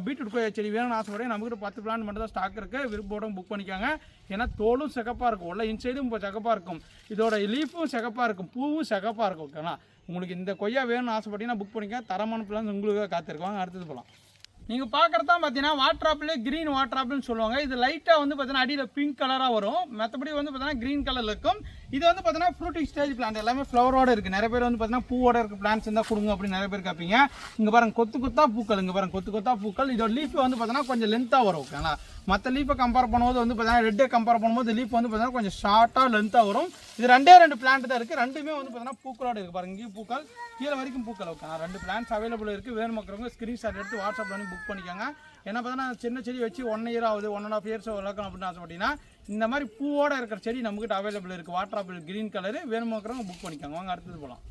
பீட்ரூட் கொய்யா செடி வேணும்னு ஆசைப்படி நம்மகிட்ட 10 பிளான்ட் மட்டும் தான் ஸ்டாக் இருக்குது. விருப்போட புக் பண்ணிக்காங்க. ஏன்னா தோலும் சிகப்பாக இருக்கும், உள்ள இன்சைடும் இப்போ சிகப்பாக இருக்கும், இதோட லீஃபும் சிகப்பாக இருக்கும், பூவும் சிகப்பாக இருக்கும். ஓகேங்களா, உங்களுக்கு இந்த கொய்யா வேணும்னு ஆசைப்பட்டீங்கன்னா புக் பண்ணிக்க. தரமான பிளான்ஸ் உங்களுக்கு காத்திருக்குவாங்க. அடுத்தது போகலாம். நீங்கள் பார்க்குறது தான் பார்த்தீங்கன்னா வாட்டர் ஆப்பிள், க்ரீன் வாட்டர் ஆப்பிள்னு சொல்லுவாங்க. இது லைட்டாக வந்து பார்த்தீங்கன்னா அடியில் பிங்க் கலராக வரும், மற்றபடி வந்து பார்த்தீங்கன்னா க்ரீன் கலரில் இருக்கும். இது வந்து பார்த்தீங்கன்னா ஃப்ரூட்டிங் ஸ்டேஜ் பிளான்ட், எல்லாமே ஃப்ளவரோடு இருக்குது. நிறைய பேர் வந்து பார்த்தீங்கன்னா பூவோட இருக்க பிளான்ஸ் இருந்தால் கொடுங்க அப்படின்னு நிறைய பேர் கேட்பீங்க. இங்கே பாருங்கள் கொத்தா பூக்கள், இங்கே பாருங்கள் கொத்தா பூக்கள். இதோட லீஃப் வந்து பார்த்தீங்கன்னா கொஞ்சம் லென்த்தாக வரும். ஓகேங்களா, மற்ற லீஃபை கம்பேர் பண்ணும்போது வந்து பார்த்தீங்கன்னா ரெட்டை கம்பேர் பண்ணும்போது லீஃப் வந்து பார்த்தீங்கன்னா கொஞ்சம் ஷார்ட்டாக லென்த்தாக வரும். இது 2 பிளான்ட் தான் இருக்குது. ரெண்டுமே வந்து பார்த்தீங்கன்னா பூக்களோடு இருக்குது. பாருங்கள், இங்கேயும் பூக்கள், கீழே வரைக்கும் பூக்கள். ஓகே, 2 பிளான்ஸ் அவைலபிள் இருக்குது. வேணும் மக்களவங்க ஸ்க்ரீன்ஷாட் எடுத்து வாட்ஸ்அப்பில் வந்து புக் பண்ணிக்கோங்க. ஏன்னா பார்த்தீங்கன்னா சின்ன செடி வச்சு 1 year ஆகுது, 1.5 years வளர்க்கணும் அப்படின்னு ஆசைப்பட்டீங்கன்னா இந்த மாதிரி பூவோடு இருக்கிற செடி நம்மகிட்ட அவைலபிள் இருக்குது. வாட்டர் ஆப்பிள் க்ரீன் கலரு வேணும் மக்களவங்க புக் பண்ணிக்கோங்க. வாங்க அடுத்தது போகலாம்.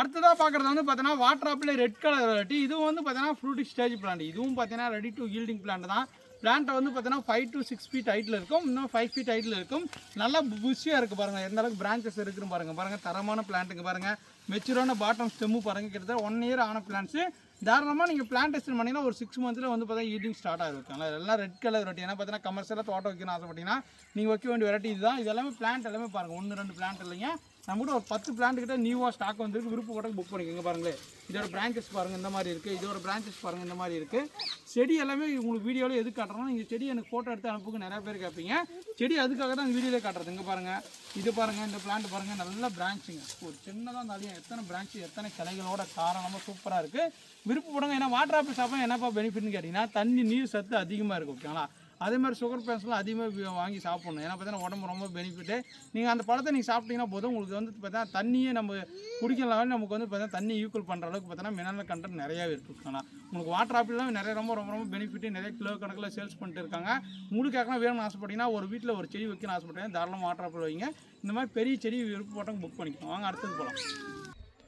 அடுத்ததாக பார்க்குறது வந்து பார்த்தீங்கன்னா water apple red colour variety. இதுவும் வந்து பார்த்தீங்கன்னா ஃப்ரூட்டிங் ஸ்டேஜ் பிளான்ட். இதுவும் பார்த்தீங்கன்னா ரெடி டு ஹீல்டிங் பிளான்ட் தான். பிளான்ட்டை வந்து பார்த்தீங்கன்னா 5 to 6 feet ஹைட்டில் இருக்கும், இன்னும் 5 feet ஹைட்டில் இருக்கும். நல்லா புஷியாக இருக்குது பாருங்கள், எந்த அளவுக்கு பிரான்ச்சஸ் இருக்குன்னு பாருங்கள். தரமான பிளான்ட்டுங்க பாருங்கள். மெச்சூரான பாட்டம் ஸ்டெம்மு பாருங்கள். கிட்டத்தட்ட 1 year ஆன பிளான்ட்ஸு. தாராளமாக நீங்கள் பிளான்டேஷன் பண்ணிங்கன்னா ஒரு 6 months வந்து பார்த்தீங்கன்னா ஈல்டிங் ஸ்டார்ட் ஆகிருக்காங்க. எல்லாம் ரெட் கலர் வெரைட்டி. ஏன்னா பார்த்தீங்கன்னா கமர்ஷியலாக தோட்டம் வைக்கணும்னு ஆசைப்பட்டீங்கன்னா நீங்கள் வைக்க வேண்டிய வெரைட்டி இதுதான். இது எல்லாமே பிளான்ட் எல்லாமே பாருங்கள், 1-2 பிளான்ட் இல்லைங்க. நம்மகிட்ட ஒரு 10 பிளான்ட் கிட்ட நியூவாக ஸ்டாக் வந்துருக்கு. விருப்பப்பட்ட புக் பண்ணிக்கோங்க. பாருங்களேன், இதோட பிரான்ச்சஸ் பாருங்கள் இந்த மாதிரி இருக்குது, இதோட பிரான்ச்சஸ் பாருங்கள் இந்த மாதிரி இருக்குது. செடி எல்லாமே உங்களுக்கு வீடியோவில் எது காட்டுறோம், நீங்கள் செடி எனக்கு ஃபோட்டோ எடுத்து அனுப்புக்கு நிறைய பேர் கேட்பீங்க. செடி அதுக்காக தான் அந்த வீடியோவில் காட்டுறது. இங்கே பாருங்கள், இது பாருங்கள், இந்த பிளான்ட் பாருங்கள், நல்ல பிரான்ச்சுங்க. ஒரு சின்னதாக இருந்தாலும் எத்தனை பிரான்ச்சு, எத்தனை கிளைகளோட காரணமாக சூப்பராக இருக்குது. விருப்பப்படுங்க. ஏன்னா வாட்டர் ஆப்பிள் சாப்பிட்டா என்னப்பா பெனிஃபிட்னு கேட்டிங்கன்னா தண்ணி நீர் சத்து அதிகமாக இருக்கும். ஓகேங்களா, அதே மாதிரி சுகர் பேஷண்ட்லாம் அதிகமாக வாங்கி சாப்பிடணும். ஏன்னா பார்த்தீங்கன்னா உடம்பு ரொம்ப பெனிஃபிட்டு. நீங்கள் அந்த பழத்தை நீங்கள் சாப்பிட்டீங்கன்னா போதும் உங்களுக்கு வந்து பார்த்தீங்கன்னா தண்ணியே நம்ம குடிக்கலாம். நமக்கு வந்து பார்த்தீங்கன்னா தண்ணி ஈக்குவல் பண்ணுற அளவுக்கு பார்த்தீங்கன்னா மினரல் கண்டென்ட் நிறையாவே இருக்குங்களா. உங்களுக்கு வாட்டர் ஆப்பிள்லாம் நிறைய ரொம்ப பெனிஃபிட்டு. நிறைய கிலோ கணக்கில் சேல்ஸ் பண்ணிட்டு இருக்காங்க. உங்களுக்கு யாருக்கெல்லாம் வேணும்னு ஆசைப்பட்டீங்கன்னா ஒரு வீட்டில் ஒரு செடி வைக்கணும்னு ஆசைப்பட்டீங்கன்னா தாராளமாக வாட்டர் ஆப்பிள் வைங்க. இந்த மாதிரி பெரிய செடி விருப்பப்பட்டவங்க புக் பண்ணிக்கலாம். வாங்க அடுத்தது போகலாம்.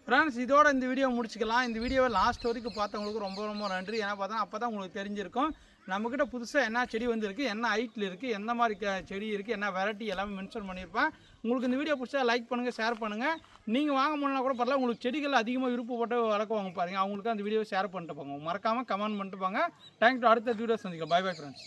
ஃப்ரெண்ட்ஸ், இதோட இந்த வீடியோ முடிச்சுக்கலாம். இந்த வீடியோவை லாஸ்ட் வரைக்கும் பார்த்தவங்களுக்கு ரொம்ப நன்றி. ஏன்னா பார்த்தா அப்போ தான் உங்களுக்கு தெரிஞ்சிருக்கும் நம்மக்கிட்ட புதுசாக என்ன செடி வந்துருக்கு, என்ன ஹைட்டில் இருக்குது, எந்த மாதிரி செடி இருக்குது, என்ன வெரைட்டி எல்லாமே மென்ஷன் பண்ணியிருப்பேன். உங்களுக்கு இந்த வீடியோ பிடிச்சா லைக் பண்ணுங்கள், ஷேர் பண்ணுங்கள். நீங்கள் வாங்க முடியலனா கூட பரவாயில்ல, உங்களுக்கு செடிகள் அதிகமாக விருப்பப்பட்டு வளர்க்குவாங்க பாருங்கள், அவங்களுக்கு அந்த வீடியோ ஷேர் பண்ணிட்டு போங்க. மறக்காமல் கமெண்ட் பண்ணிட்டு போங்க. தேங்க்யூ. அடுத்த வீடியோ சந்திக்கலாம். Bye bye friends.